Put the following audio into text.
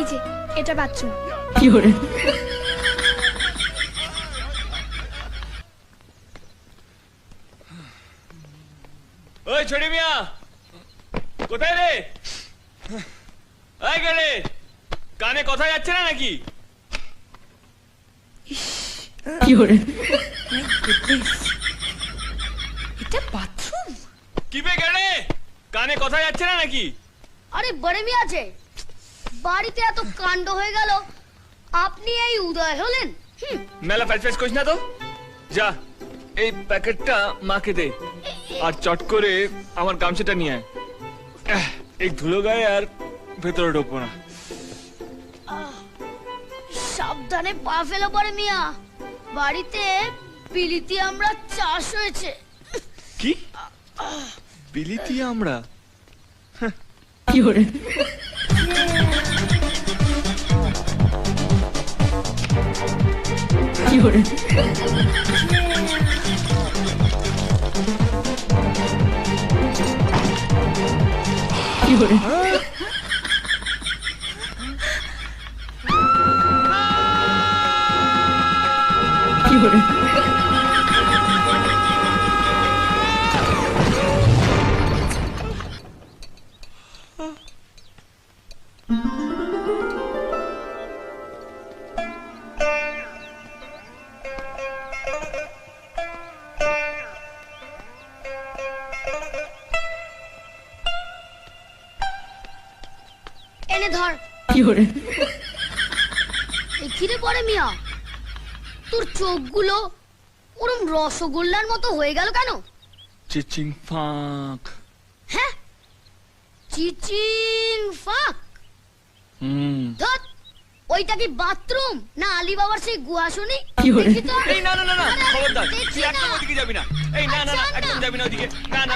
এই যে এটা বাথরুম। কি করে? ওই ছোটি মিয়া, কোথায় রে? এই গেলে কানে কথা যাচ্ছে না নাকি? কি করে? এটা বাথরুম? কি বে গেলে কানে কথা যাচ্ছে না নাকি? আরে বড় মিয়া আছে বাড়িতে, এত কাণ্ড হয়ে গেল, আপনি এই উদয় হলেন? মেলা ফ্যাস করিস না তো। যা এই প্যাকেটটা মাকে দে, আর চট করে আমার গামছাটা নিয়ে আয়। এই ধুলো গায়ে আর ভেতরে ঢুকবো না। সাবধানে পা ফেলো বড় মিয়া, বাড়িতে বিলিতি আমরা চাষ হয়েছে। কি বিলিতি আমরা? কি করে? কি করে? কি করে? কি করে? এনে ধর। কি করে? কিরে বড় মিয়া, তোর চোখগুলো ওরম রসগোল্লার মতো হয়ে গেল কেন? চিচিং ফাঁক। হ্যাঁ, চিচিং ফাক। ধত, ওইটা কি বাথরুম না আলী বাবার সেই গুহা শুনি? কি করে? দেখি তো। এই না না না না, আরে, খবরদার দেখছি তুই একদম না। ওদিকে যাবি না। এই না না না, আচ্ছা, একদম না। যাবি না ওদিকে। না না।